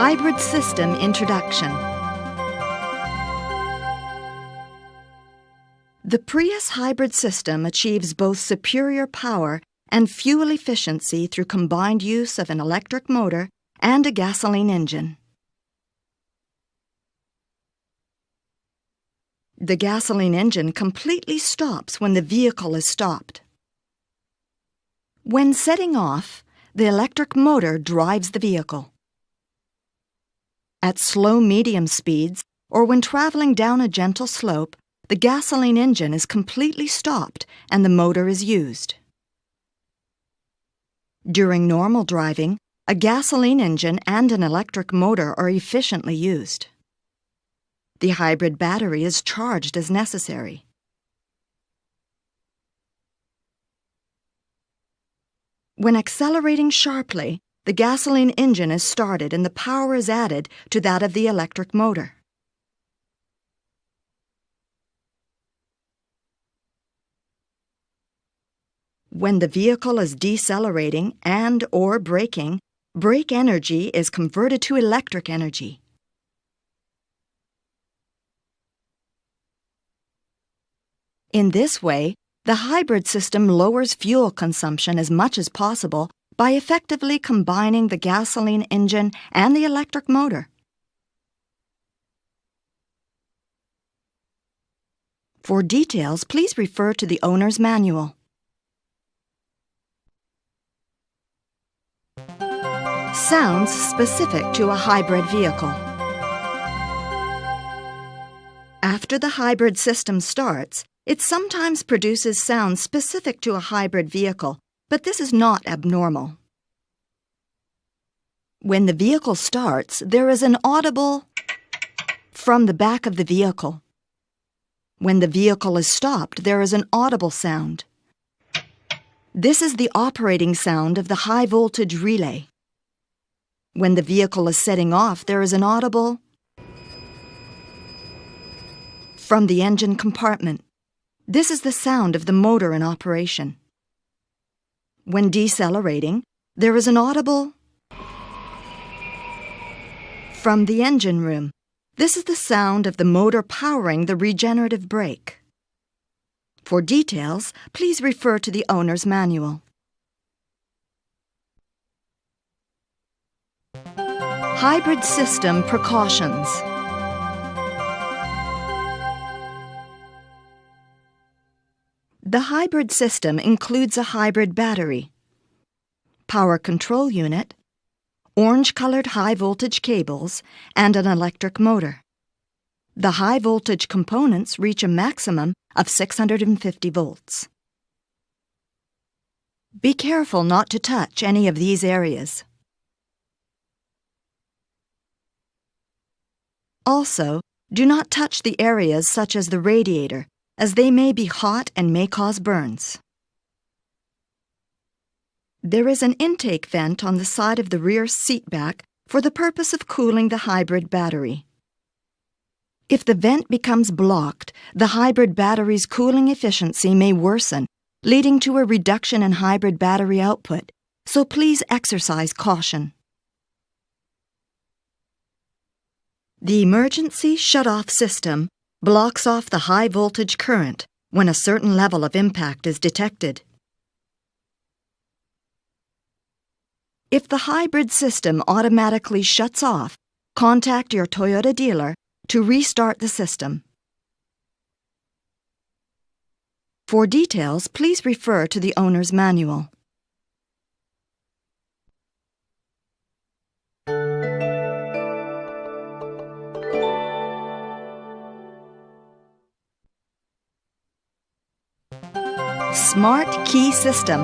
Hybrid System Introduction. The Prius hybrid system achieves both superior power and fuel efficiency through combined use of an electric motor and a gasoline engine. The gasoline engine completely stops when the vehicle is stopped. When setting off, the electric motor drives the vehicle. At slow-medium speeds, or when traveling down a gentle slope, the gasoline engine is completely stopped and the motor is used. During normal driving, a gasoline engine and an electric motor are efficiently used. The hybrid battery is charged as necessary. When accelerating sharply, the gasoline engine is started and the power is added to that of the electric motor. When the vehicle is decelerating and/or braking, brake energy is converted to electric energy. In this way, the hybrid system lowers fuel consumption as much as possible by effectively combining the gasoline engine and the electric motor. For details, please refer to the owner's manual. Sounds specific to a hybrid vehicle. After the hybrid system starts, it sometimes produces sounds specific to a hybrid vehicle, but this is not abnormal. When the vehicle starts, there is an audible from the back of the vehicle. When the vehicle is stopped, there is an audible sound. This is the operating sound of the high-voltage relay. When the vehicle is setting off, there is an audible from the engine compartment. This is the sound of the motor in operation. When decelerating, there is an audible from the engine room. This is the sound of the motor powering the regenerative brake. For details, please refer to the owner's manual. Hybrid system precautions. The hybrid system includes a hybrid battery, power control unit, orange-colored high-voltage cables, and an electric motor. The high-voltage components reach a maximum of 650 volts. Be careful not to touch any of these areas. Also, do not touch the areas such as the radiator, as they may be hot and may cause burns. There is an intake vent on the side of the rear seat back for the purpose of cooling the hybrid battery. If the vent becomes blocked, the hybrid battery's cooling efficiency may worsen, leading to a reduction in hybrid battery output, so please exercise caution. The emergency shut-off system blocks off the high-voltage current when a certain level of impact is detected. If the hybrid system automatically shuts off, contact your Toyota dealer to restart the system. For details, please refer to the owner's manual. Smart Key System.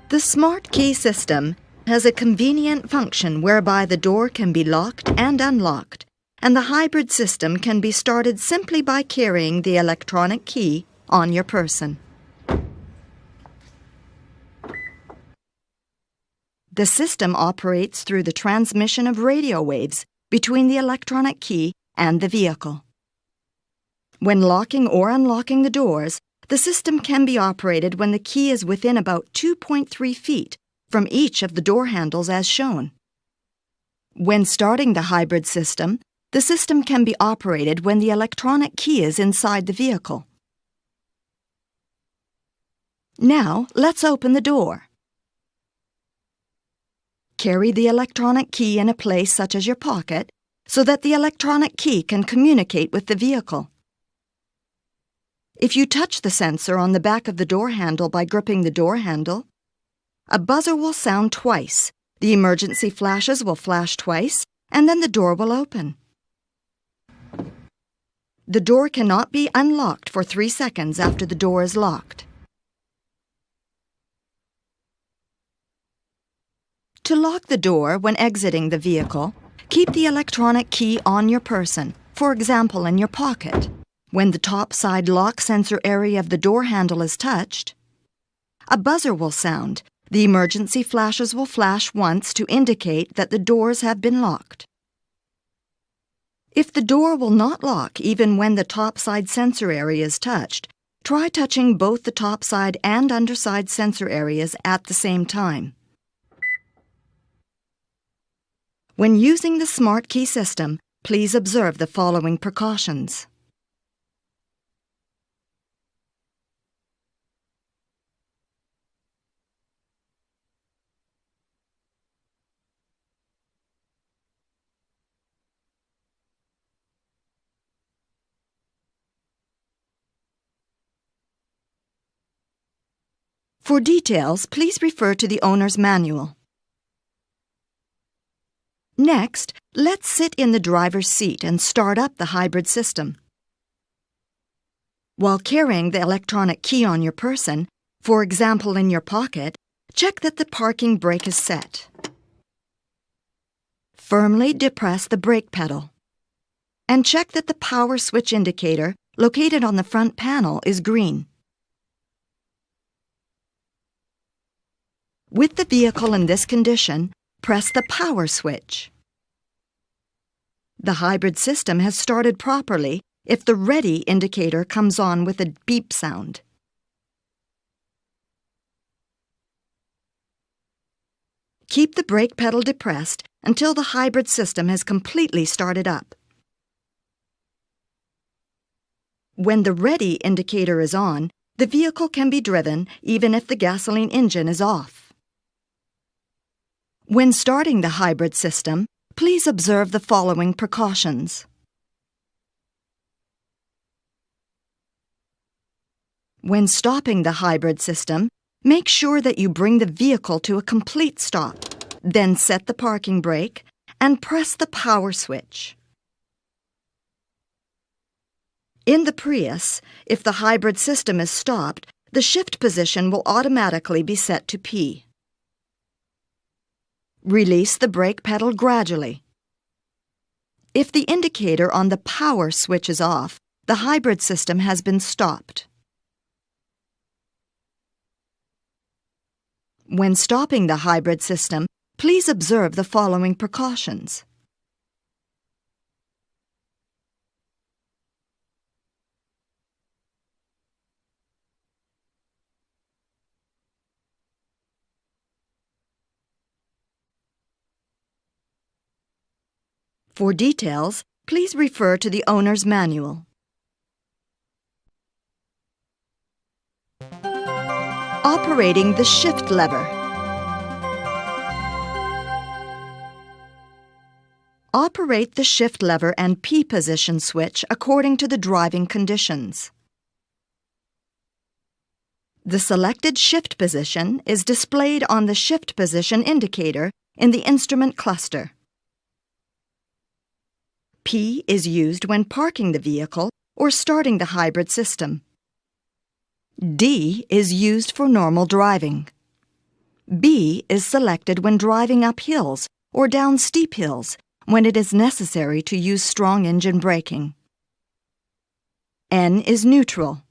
The Smart Key System has a convenient function whereby the door can be locked and unlocked, and the hybrid system can be started simply by carrying the electronic key on your person. The system operates through the transmission of radio waves between the electronic key and the vehicle. When locking or unlocking the doors, the system can be operated when the key is within about 2.3 feet from each of the door handles as shown. When starting the hybrid system, the system can be operated when the electronic key is inside the vehicle. Now, let's open the door. Carry the electronic key in a place such as your pocket so that the electronic key can communicate with the vehicle. If you touch the sensor on the back of the door handle by gripping the door handle, a buzzer will sound twice, the emergency flashes will flash twice, and then the door will open. The door cannot be unlocked for 3 seconds after the door is locked. To lock the door when exiting the vehicle, keep the electronic key on your person, for example in your pocket. When the top side lock sensor area of the door handle is touched, a buzzer will sound. The emergency flashes will flash once to indicate that the doors have been locked. If the door will not lock even when the top side sensor area is touched, try touching both the top side and underside sensor areas at the same time. When using the Smart Key system, please observe the following precautions. For details, please refer to the owner's manual. Next, let's sit in the driver's seat and start up the hybrid system. While carrying the electronic key on your person, for example in your pocket, check that the parking brake is set. Firmly depress the brake pedal. And check that the power switch indicator, located on the front panel, is green. With the vehicle in this condition, press the power switch. The hybrid system has started properly if the ready indicator comes on with a beep sound. Keep the brake pedal depressed until the hybrid system has completely started up. When the ready indicator is on, the vehicle can be driven even if the gasoline engine is off. When starting the hybrid system, please observe the following precautions. When stopping the hybrid system, make sure that you bring the vehicle to a complete stop, then set the parking brake and press the power switch. In the Prius, if the hybrid system is stopped, the shift position will automatically be set to P. Release the brake pedal gradually. If the indicator on the power switch is off, the hybrid system has been stopped. When stopping the hybrid system, please observe the following precautions. For details, please refer to the owner's manual. Operating the shift lever. Operate the shift lever and P position switch according to the driving conditions. The selected shift position is displayed on the shift position indicator in the instrument cluster. P is used when parking the vehicle or starting the hybrid system. D is used for normal driving. B is selected when driving up hills or down steep hills when it is necessary to use strong engine braking. N is neutral.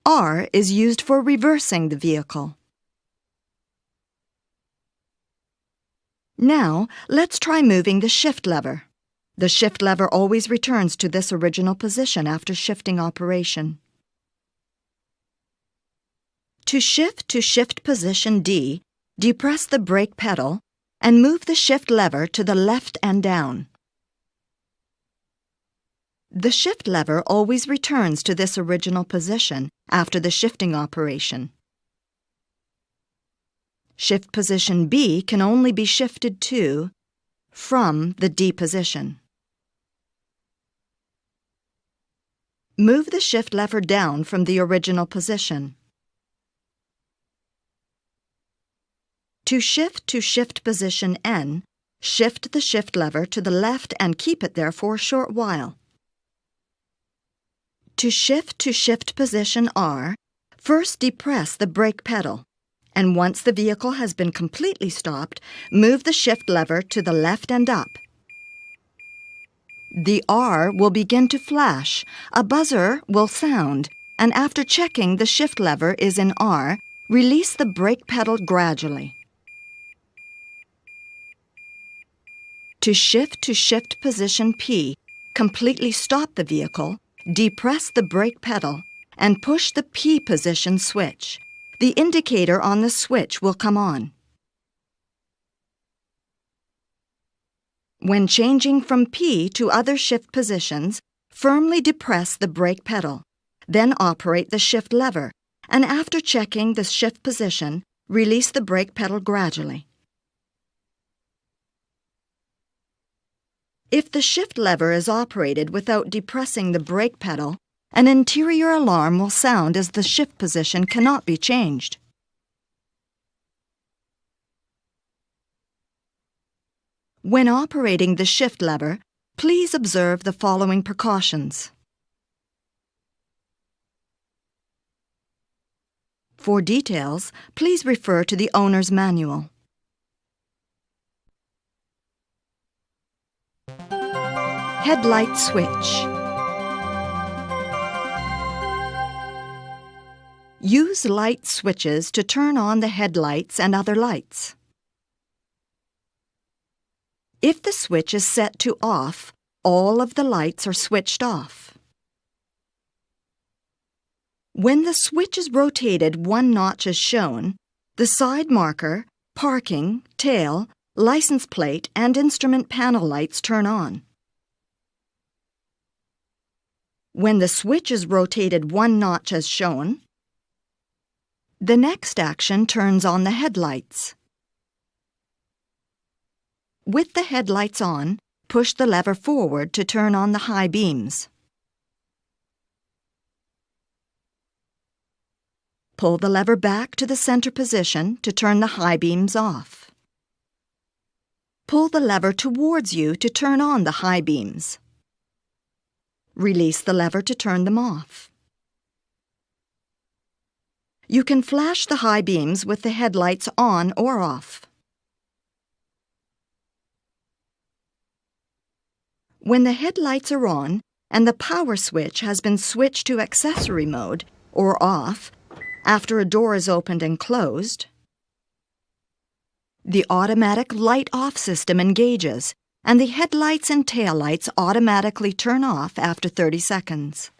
R is used for reversing the vehicle. Now, let's try moving the shift lever. The shift lever always returns to this original position after shifting operation. To shift position D, depress the brake pedal and move the shift lever to the left and down. The shift lever always returns to this original position after the shifting operation. Shift position B can only be shifted to from the D position. Move the shift lever down from the original position. To shift position N, shift the shift lever to the left and keep it there for a short while. To shift position R, first depress the brake pedal, and once the vehicle has been completely stopped, move the shift lever to the left and up. The R will begin to flash, a buzzer will sound, and after checking the shift lever is in R, release the brake pedal gradually. To shift position P, completely stop the vehicle, depress the brake pedal, and push the P position switch. The indicator on the switch will come on. When changing from P to other shift positions, firmly depress the brake pedal, then operate the shift lever, and after checking the shift position, release the brake pedal gradually. If the shift lever is operated without depressing the brake pedal, an interior alarm will sound as the shift position cannot be changed. When operating the shift lever, please observe the following precautions. For details, please refer to the owner's manual. Headlight switch. Use light switches to turn on the headlights and other lights. If the switch is set to off, all of the lights are switched off. When the switch is rotated 1 notch as shown, the side marker, parking, tail, license plate, and instrument panel lights turn on. When the switch is rotated 1 notch as shown, the next action turns on the headlights. With the headlights on, push the lever forward to turn on the high beams. Pull the lever back to the center position to turn the high beams off. Pull the lever towards you to turn on the high beams. Release the lever to turn them off. You can flash the high beams with the headlights on or off. When the headlights are on and the power switch has been switched to accessory mode or off after a door is opened and closed, the automatic light-off system engages and the headlights and taillights automatically turn off after 30 seconds.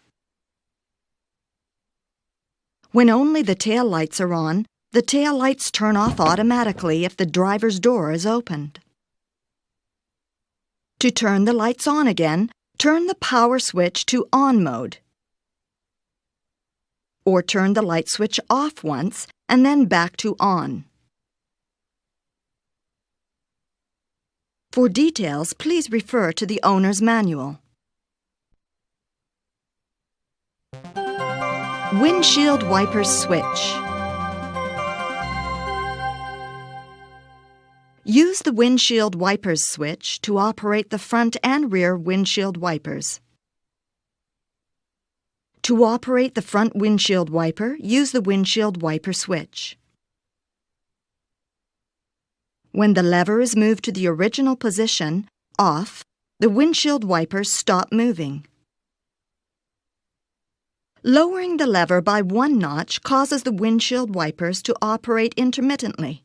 When only the taillights are on, the taillights turn off automatically if the driver's door is opened. To turn the lights on again, turn the power switch to on mode. Or turn the light switch off once and then back to on. For details, please refer to the owner's manual. Windshield wipers switch. Use the windshield wipers switch to operate the front and rear windshield wipers. To operate the front windshield wiper, use the windshield wiper switch. When the lever is moved to the original position, off, the windshield wipers stop moving. Lowering the lever by 1 notch causes the windshield wipers to operate intermittently.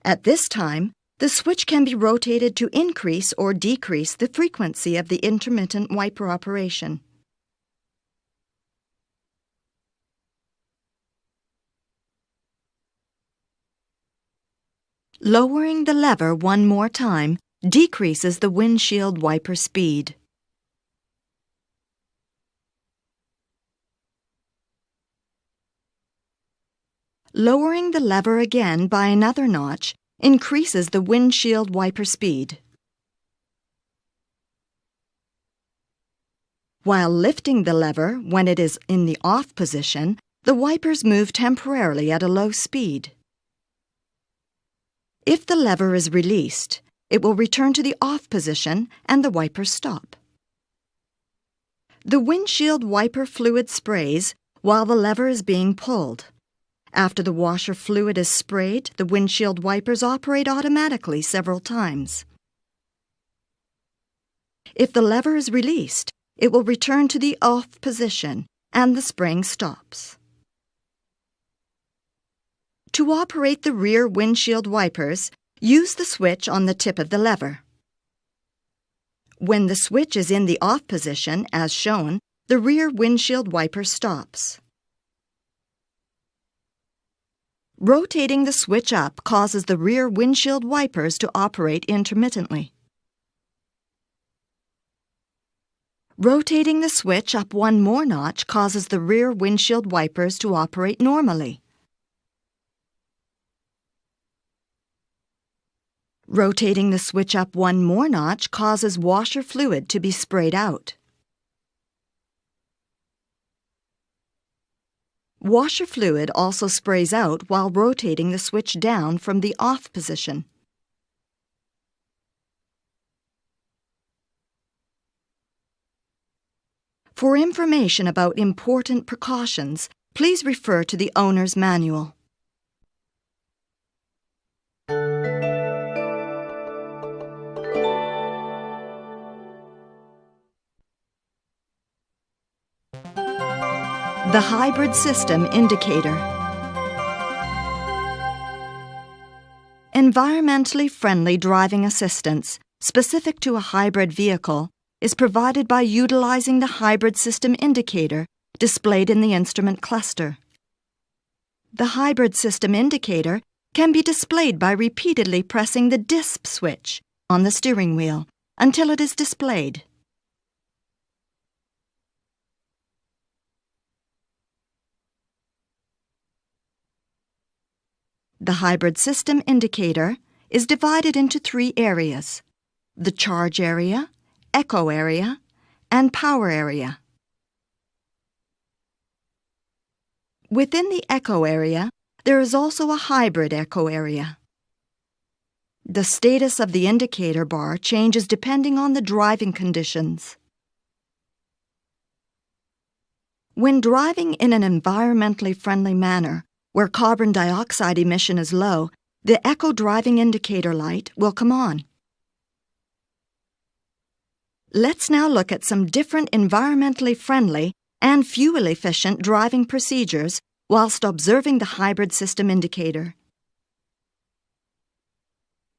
At this time, the switch can be rotated to increase or decrease the frequency of the intermittent wiper operation. Lowering the lever one more time decreases the windshield wiper speed. Lowering the lever again by another notch increases the windshield wiper speed. While lifting the lever when it is in the off position, the wipers move temporarily at a low speed. If the lever is released, it will return to the off position and the wipers stop. The windshield wiper fluid sprays while the lever is being pulled. After the washer fluid is sprayed, the windshield wipers operate automatically several times. If the lever is released, it will return to the off position and the spraying stops. To operate the rear windshield wipers, use the switch on the tip of the lever. When the switch is in the off position, as shown, the rear windshield wiper stops. Rotating the switch up causes the rear windshield wipers to operate intermittently. Rotating the switch up one more notch causes the rear windshield wipers to operate normally. Rotating the switch up one more notch causes washer fluid to be sprayed out. Washer fluid also sprays out while rotating the switch down from the off position. For information about important precautions, please refer to the owner's manual. The hybrid system indicator. Environmentally friendly driving assistance specific to a hybrid vehicle is provided by utilizing the hybrid system indicator displayed in the instrument cluster. The hybrid system indicator can be displayed by repeatedly pressing the DISP switch on the steering wheel until it is displayed. The hybrid system indicator is divided into three areas: the charge area, echo area, and power area. Within the echo area, there is also a hybrid echo area. The status of the indicator bar changes depending on the driving conditions. When driving in an environmentally friendly manner, where carbon dioxide emission is low, the echo driving indicator light will come on. Let's now look at some different environmentally friendly and fuel-efficient driving procedures whilst observing the hybrid system indicator.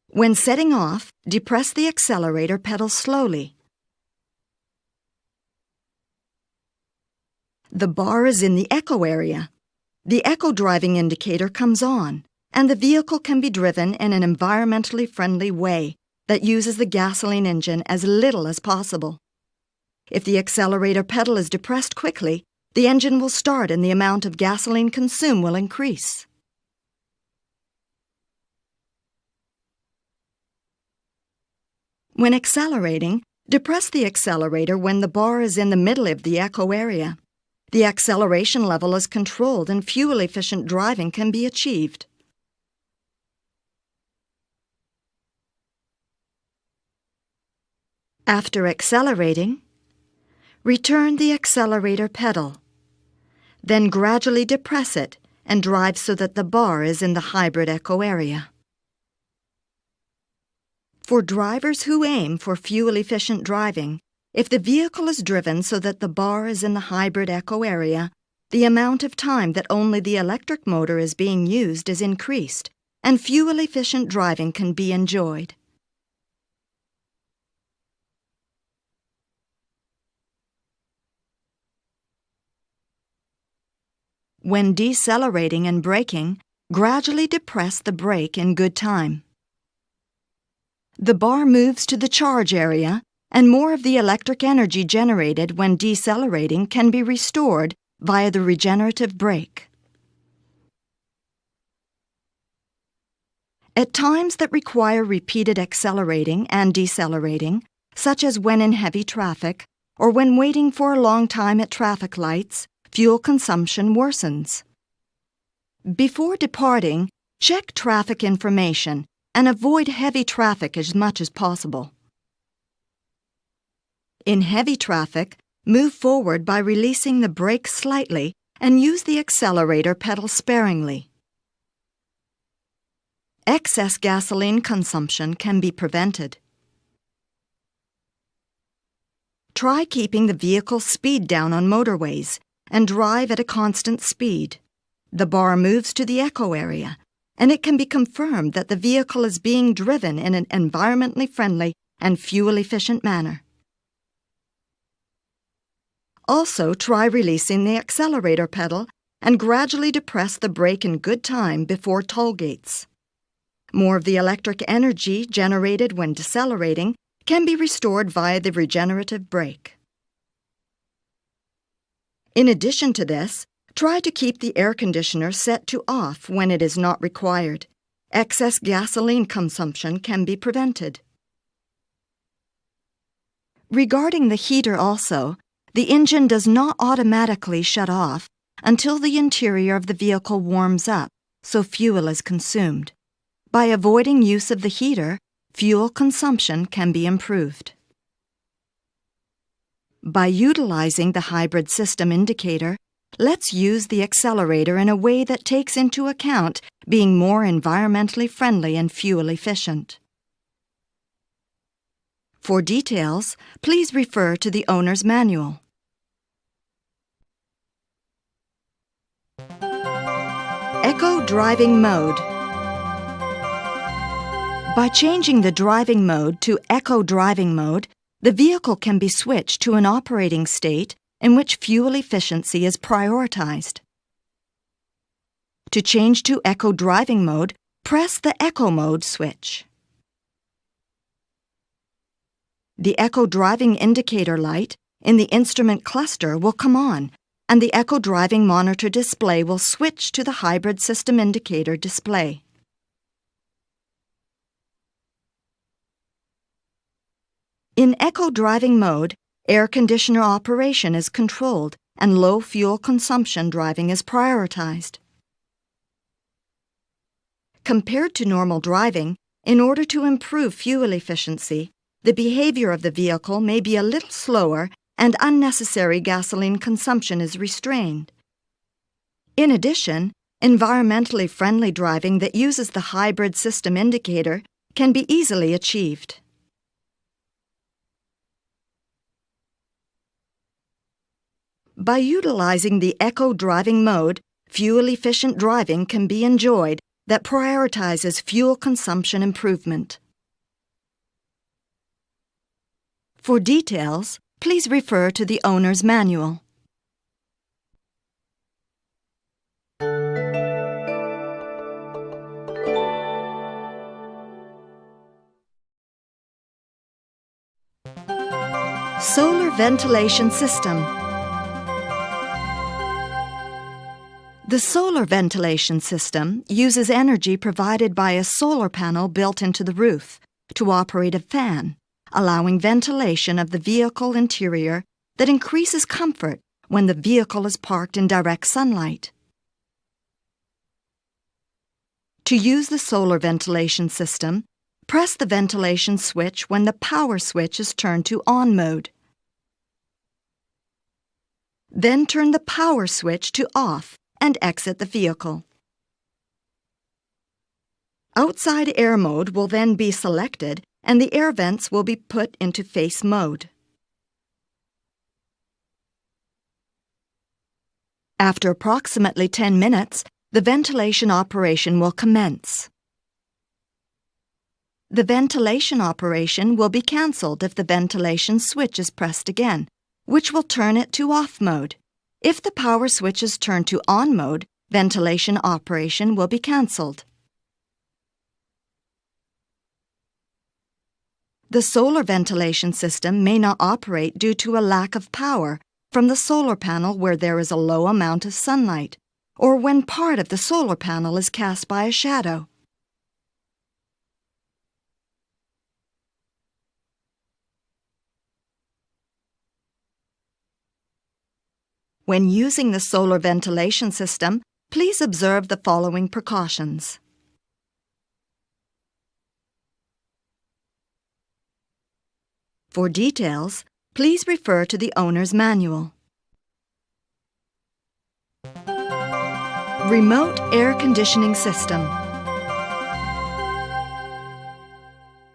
When setting off, depress the accelerator pedal slowly. The bar is in the echo area. The echo driving indicator comes on, and the vehicle can be driven in an environmentally friendly way that uses the gasoline engine as little as possible. If the accelerator pedal is depressed quickly, the engine will start and the amount of gasoline consumed will increase. When accelerating, depress the accelerator when the bar is in the middle of the echo area. The acceleration level is controlled and fuel-efficient driving can be achieved. After accelerating, return the accelerator pedal. Then gradually depress it and drive so that the bar is in the hybrid echo area. For drivers who aim for fuel-efficient driving, if the vehicle is driven so that the bar is in the hybrid echo area, the amount of time that only the electric motor is being used is increased, and fuel-efficient driving can be enjoyed. When decelerating and braking, gradually depress the brake in good time. The bar moves to the charge area, and more of the electric energy generated when decelerating can be restored via the regenerative brake. At times that require repeated accelerating and decelerating, such as when in heavy traffic or when waiting for a long time at traffic lights, fuel consumption worsens. Before departing, check traffic information and avoid heavy traffic as much as possible. In heavy traffic, move forward by releasing the brake slightly and use the accelerator pedal sparingly. Excess gasoline consumption can be prevented. Try keeping the vehicle's speed down on motorways and drive at a constant speed. The bar moves to the echo area, and it can be confirmed that the vehicle is being driven in an environmentally friendly and fuel-efficient manner. Also, try releasing the accelerator pedal and gradually depress the brake in good time before toll gates. More of the electric energy generated when decelerating can be restored via the regenerative brake. In addition to this, try to keep the air conditioner set to off when it is not required. Excess gasoline consumption can be prevented. Regarding the heater also, the engine does not automatically shut off until the interior of the vehicle warms up, so fuel is consumed. By avoiding use of the heater, fuel consumption can be improved. By utilizing the hybrid system indicator, let's use the accelerator in a way that takes into account being more environmentally friendly and fuel efficient. For details, please refer to the owner's manual. Echo driving mode. By changing the driving mode to echo driving mode, the vehicle can be switched to an operating state in which fuel efficiency is prioritized. To change to echo driving mode, press the echo mode switch. The echo driving indicator light in the instrument cluster will come on, and the echo driving monitor display will switch to the hybrid system indicator display. In echo driving mode, air conditioner operation is controlled and low fuel consumption driving is prioritized. Compared to normal driving, in order to improve fuel efficiency, the behavior of the vehicle may be a little slower and unnecessary gasoline consumption is restrained. In addition, environmentally friendly driving that uses the hybrid system indicator can be easily achieved. By utilizing the echo driving mode, fuel-efficient driving can be enjoyed that prioritizes fuel consumption improvement. For details, please refer to the owner's manual. Solar ventilation system. The solar ventilation system uses energy provided by a solar panel built into the roof to operate a fan, allowing ventilation of the vehicle interior that increases comfort when the vehicle is parked in direct sunlight. To use the solar ventilation system, press the ventilation switch when the power switch is turned to on mode. Then turn the power switch to off and exit the vehicle. Outside air mode will then be selected and the air vents will be put into face mode. After approximately 10 minutes, the ventilation operation will commence. The ventilation operation will be cancelled if the ventilation switch is pressed again, which will turn it to off mode. If the power switch is turned to on mode, ventilation operation will be cancelled. The solar ventilation system may not operate due to a lack of power from the solar panel where there is a low amount of sunlight, or when part of the solar panel is cast by a shadow. When using the solar ventilation system, please observe the following precautions. For details, please refer to the owner's manual. Remote air conditioning system.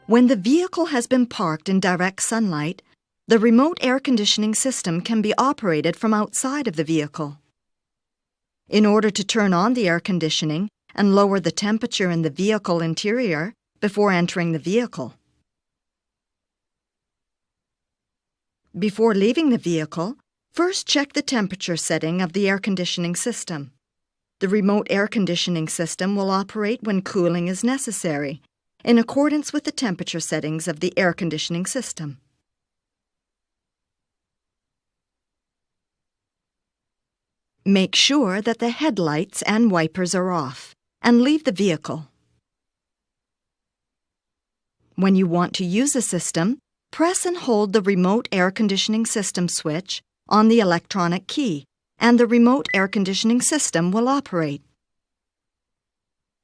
When the vehicle has been parked in direct sunlight, the remote air conditioning system can be operated from outside of the vehicle. In order to turn on the air conditioning and lower the temperature in the vehicle interior before entering the vehicle. Before leaving the vehicle, first check the temperature setting of the air conditioning system. The remote air conditioning system will operate when cooling is necessary, in accordance with the temperature settings of the air conditioning system. Make sure that the headlights and wipers are off, and leave the vehicle. When you want to use the system, press and hold the remote air conditioning system switch on the electronic key, and the remote air conditioning system will operate.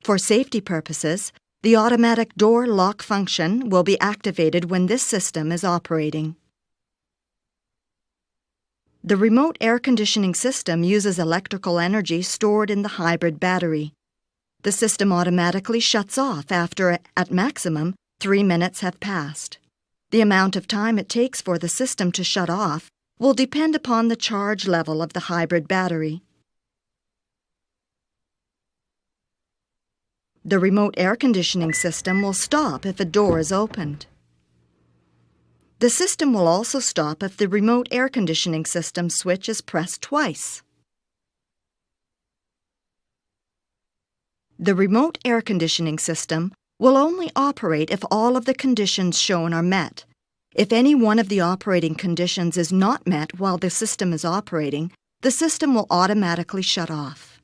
For safety purposes, the automatic door lock function will be activated when this system is operating. The remote air conditioning system uses electrical energy stored in the hybrid battery. The system automatically shuts off after, at maximum, 3 minutes have passed. The amount of time it takes for the system to shut off will depend upon the charge level of the hybrid battery. The remote air conditioning system will stop if a door is opened. The system will also stop if the remote air conditioning system switch is pressed twice. The remote air conditioning system will only operate if all of the conditions shown are met. If any one of the operating conditions is not met while the system is operating, the system will automatically shut off.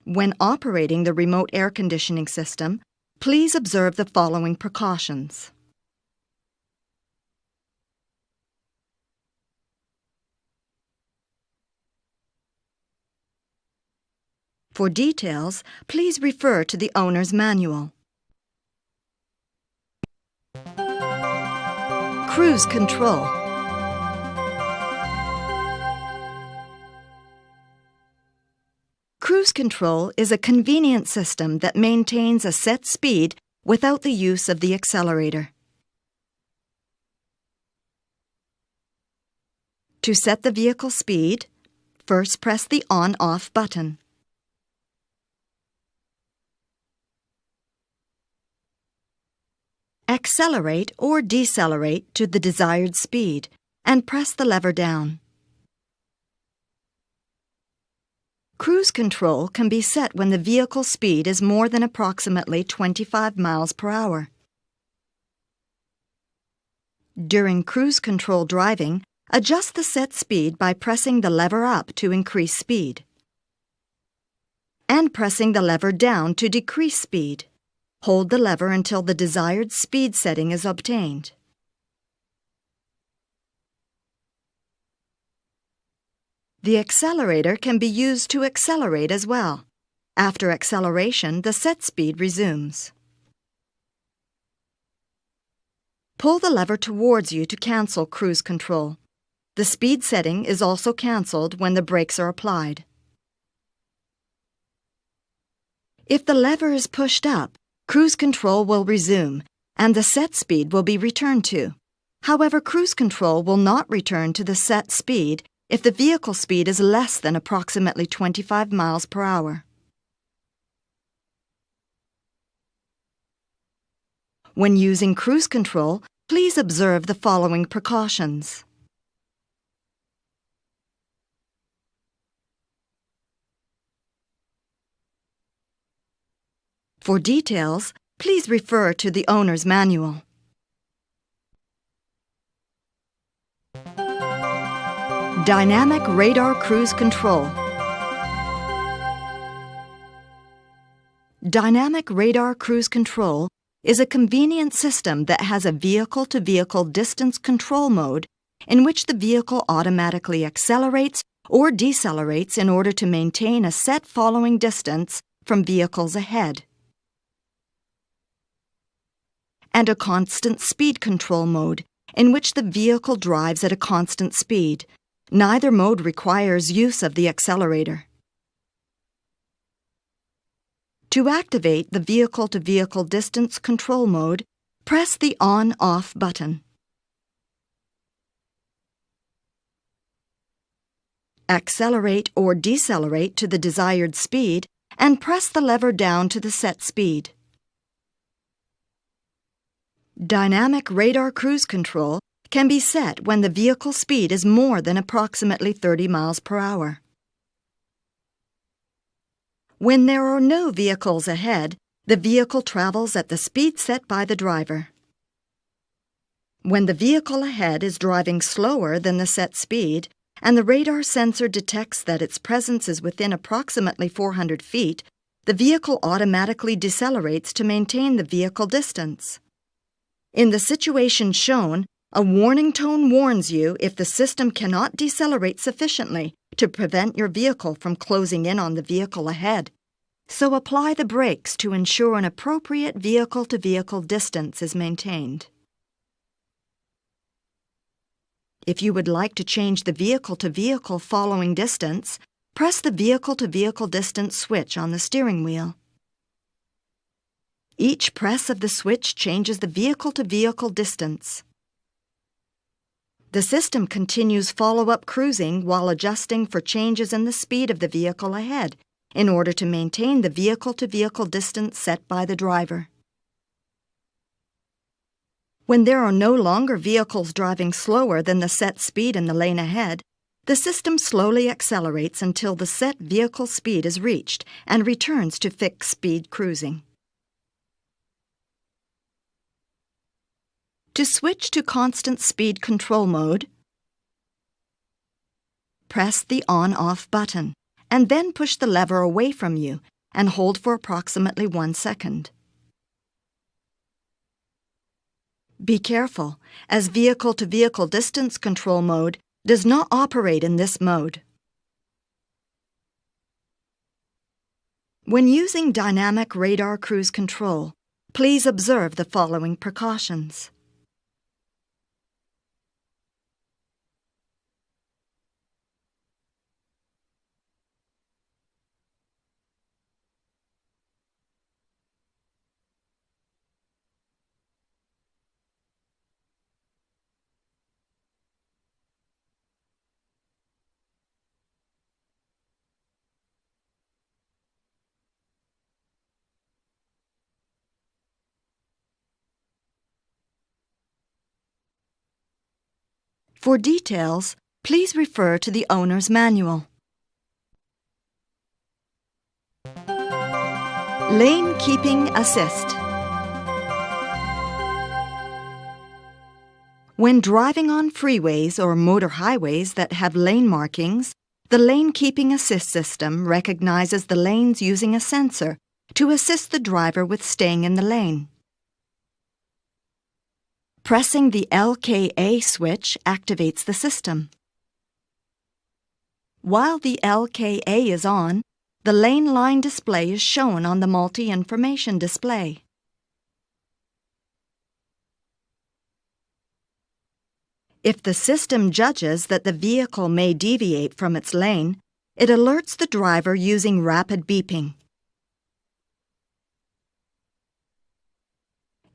When operating the remote air conditioning system, please observe the following precautions. For details, please refer to the owner's manual. Cruise control. Cruise control is a convenient system that maintains a set speed without the use of the accelerator. To set the vehicle speed, first press the on-off button. Accelerate or decelerate to the desired speed and press the lever down. Cruise control can be set when the vehicle speed is more than approximately 25 miles per hour. During cruise control driving, adjust the set speed by pressing the lever up to increase speed and pressing the lever down to decrease speed. Hold the lever until the desired speed setting is obtained. The accelerator can be used to accelerate as well. After acceleration, the set speed resumes. Pull the lever towards you to cancel cruise control. The speed setting is also canceled when the brakes are applied. If the lever is pushed up, cruise control will resume and the set speed will be returned to. However, cruise control will not return to the set speed if the vehicle speed is less than approximately 25 miles per hour. When using cruise control, please observe the following precautions. For details, Please refer to the owner's manual. Dynamic radar cruise control. Dynamic radar cruise control is a convenient system that has a vehicle-to-vehicle distance control mode in which the vehicle automatically accelerates or decelerates in order to maintain a set following distance from vehicles ahead, and a constant speed control mode in which the vehicle drives at a constant speed. Neither mode requires use of the accelerator. To activate the vehicle-to-vehicle distance control mode, press the On/Off button. Accelerate or decelerate to the desired speed and press the lever down to the set speed. Dynamic radar cruise control can be set when the vehicle speed is more than approximately 30 miles per hour. When there are no vehicles ahead, the vehicle travels at the speed set by the driver. When the vehicle ahead is driving slower than the set speed, and the radar sensor detects that its presence is within approximately 400 feet, the vehicle automatically decelerates to maintain the vehicle distance. In the situation shown, a warning tone warns you if the system cannot decelerate sufficiently to prevent your vehicle from closing in on the vehicle ahead. So apply the brakes to ensure an appropriate vehicle-to-vehicle distance is maintained. If you would like to change the vehicle-to-vehicle following distance, press the vehicle-to-vehicle distance switch on the steering wheel. Each press of the switch changes the vehicle-to-vehicle distance. The system continues follow-up cruising while adjusting for changes in the speed of the vehicle ahead in order to maintain the vehicle-to-vehicle distance set by the driver. When there are no longer vehicles driving slower than the set speed in the lane ahead, the system slowly accelerates until the set vehicle speed is reached and returns to fixed speed cruising. To switch to constant speed control mode, press the On/Off button and then push the lever away from you and hold for approximately 1 second. Be careful, as vehicle-to-vehicle distance control mode does not operate in this mode. When using dynamic radar cruise control, please observe the following precautions. For details, please refer to the owner's manual. Lane Keeping Assist. When driving on freeways or motor highways that have lane markings, the Lane Keeping Assist system recognizes the lanes using a sensor to assist the driver with staying in the lane. Pressing the LKA switch activates the system. While the LKA is on, the lane line display is shown on the multi-information display. If the system judges that the vehicle may deviate from its lane, it alerts the driver using rapid beeping.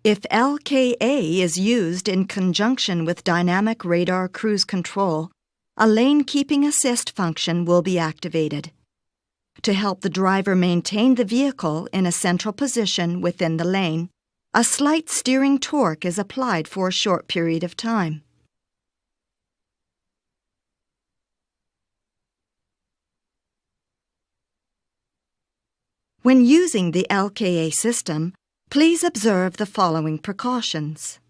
If LKA is used in conjunction with dynamic radar cruise control, a lane keeping assist function will be activated to help the driver maintain the vehicle in a central position within the lane. A slight steering torque is applied for a short period of time. When using the LKA system, Please observe the following precautions.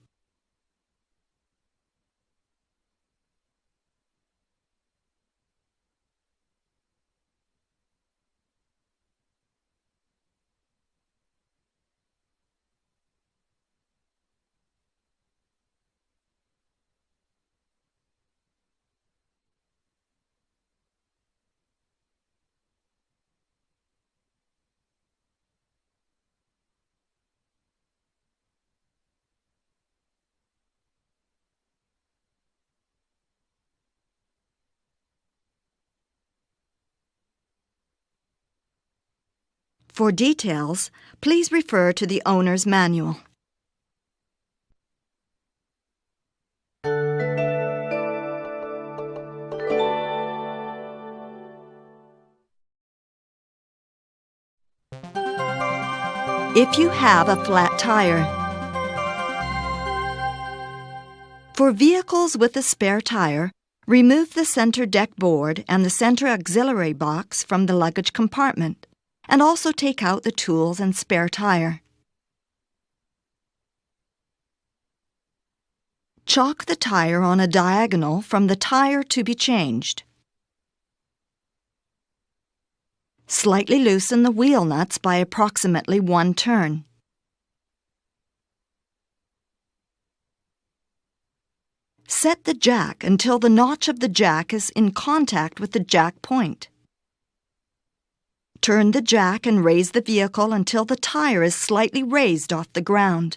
For details, please refer to the owner's manual. If you have a flat tire. For vehicles with a spare tire, remove the center deck board and the center auxiliary box from the luggage compartment, and also take out the tools and spare tire. Chalk the tire on a diagonal from the tire to be changed. Slightly loosen the wheel nuts by approximately 1 turn. Set the jack until the notch of the jack is in contact with the jack point. Turn the jack and raise the vehicle until the tire is slightly raised off the ground.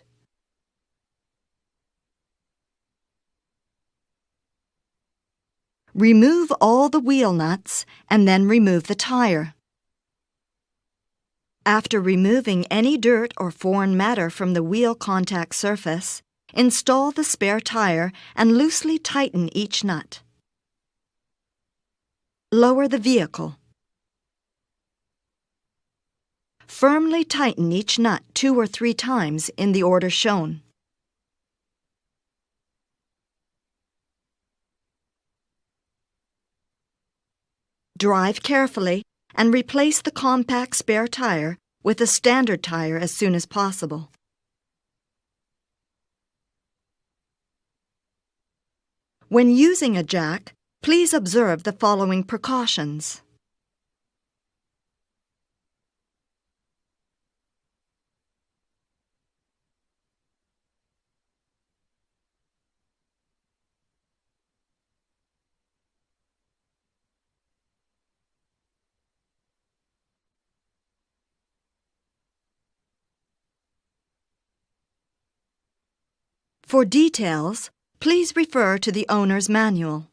Remove all the wheel nuts and then remove the tire. After removing any dirt or foreign matter from the wheel contact surface, install the spare tire and loosely tighten each nut. Lower the vehicle. Firmly tighten each nut 2 or 3 times in the order shown. Drive carefully and replace the compact spare tire with a standard tire as soon as possible. When using a jack, please observe the following precautions. For details, please refer to the owner's manual.